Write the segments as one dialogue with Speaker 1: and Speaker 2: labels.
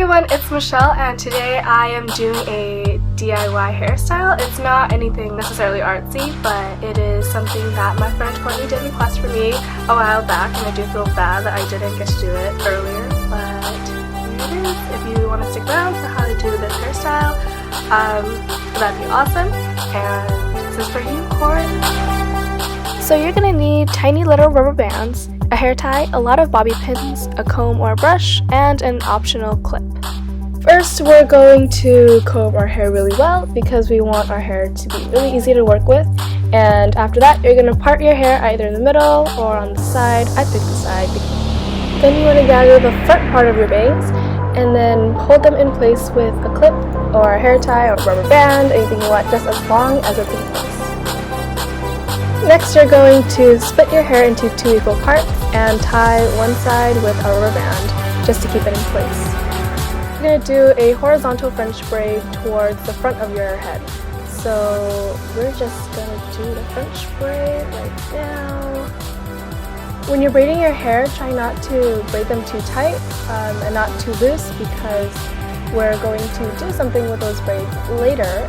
Speaker 1: everyone, it's Michelle, and today I am doing a DIY hairstyle. It's not anything necessarily artsy, but it is something that my friend Courtney did request for me a while back, and I do feel bad that I didn't get to do it earlier, but here it is. If you want to stick around for how to do this hairstyle, that'd be awesome, and this is for you, Quan. So you're going to need tiny little rubber bands, a hair tie, a lot of bobby pins, a comb or a brush, and an optional clip. First, we're going to comb our hair really well because we want our hair to be really easy to work with. And after that, you're going to part your hair either in the middle or on the side. I picked the side. Then you want to gather the front part of your bangs and then hold them in place with a clip or a hair tie or a rubber band, anything you want, just as long as it's in place. Next, you're going to split your hair into 2 equal parts and tie one side with a rubber band just to keep it in place. You're going to do a horizontal French braid towards the front of your head. So we're just going to do the French braid right now. When you're braiding your hair, try not to braid them too tight and not too loose because we're going to do something with those braids later.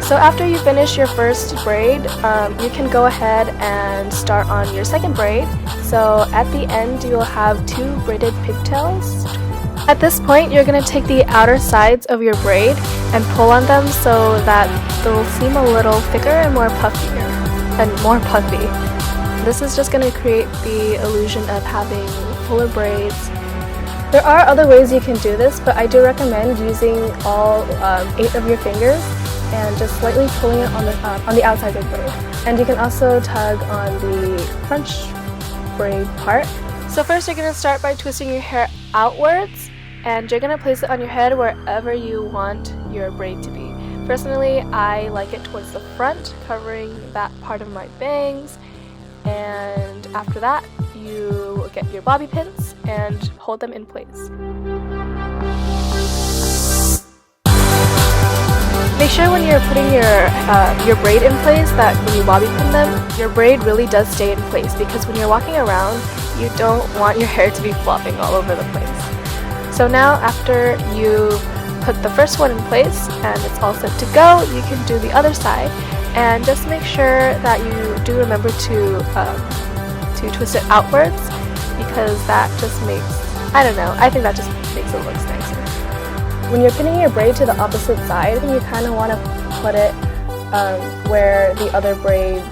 Speaker 1: So after you finish your first braid, you can go ahead and start on your second braid. So at the end, you'll have 2 braided pigtails. At this point, you're going to take the outer sides of your braid and pull on them so that they'll seem a little thicker and more puffier and more puffy. This is just going to create the illusion of having fuller braids. There are other ways you can do this, but I do recommend using all 8 of your fingers and just slightly pulling it on the outside of the braid. And you can also tug on the French braid part. So first you're going to start by twisting your hair outwards, and you're going to place it on your head wherever you want your braid to be. Personally, I like it towards the front, covering that part of my bangs. And after that, you get your bobby pins and hold them in place. Make sure when you're putting your braid in place that when you bobby pin them, your braid really does stay in place, because when you're walking around, you don't want your hair to be flopping all over the place. So now after you put the first one in place and it's all set to go, you can do the other side, and just make sure that you do remember to twist it outwards, because that just makes, I don't know, I think that just makes it look nicer. When you're pinning your braid to the opposite side, you kind of want to put it where the other braid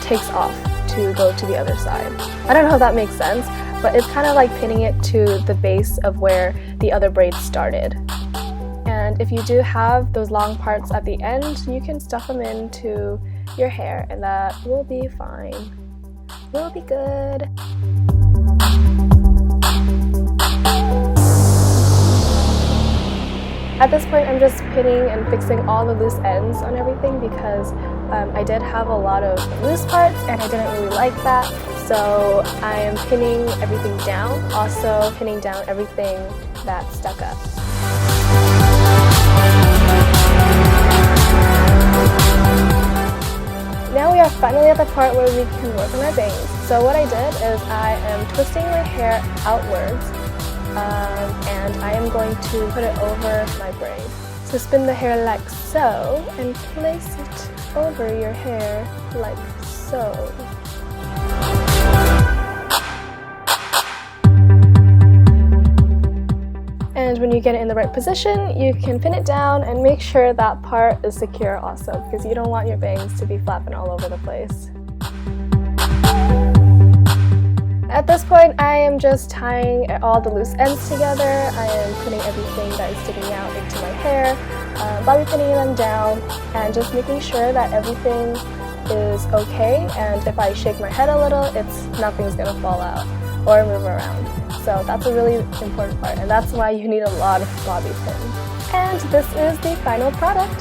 Speaker 1: takes off to go to the other side. I don't know if that makes sense, but it's kind of like pinning it to the base of where the other braid started. And if you do have those long parts at the end, you can stuff them into your hair and that will be fine. Will be good. At this point, I'm just pinning and fixing all the loose ends on everything because I did have a lot of loose parts and I didn't really like that. So I am pinning everything down, also pinning down everything that stuck up. Now we are finally at the part where we can work on our bangs. So what I did is I am twisting my hair outwards. And I am going to put it over my braid. So spin the hair like so and place it over your hair like so. And when you get it in the right position, you can pin it down and make sure that part is secure also, because you don't want your bangs to be flapping all over the place. At this point, I am just tying all the loose ends together. I am putting everything that is sticking out into my hair, bobby pinning them down, and just making sure that everything is okay. And if I shake my head a little, nothing's gonna fall out or move around. So that's a really important part, and that's why you need a lot of bobby pins. And this is the final product.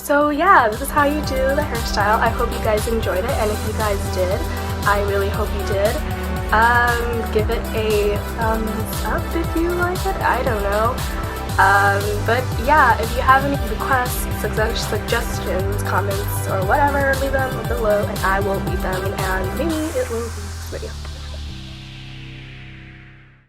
Speaker 1: So yeah, this is how you do the hairstyle. I hope you guys enjoyed it, and if you guys did, I really hope you did. Give it a thumbs up if you like it, I don't know. But yeah, if you have any requests, suggestions, comments, or whatever, leave them below and I will read them, and maybe it will be this video.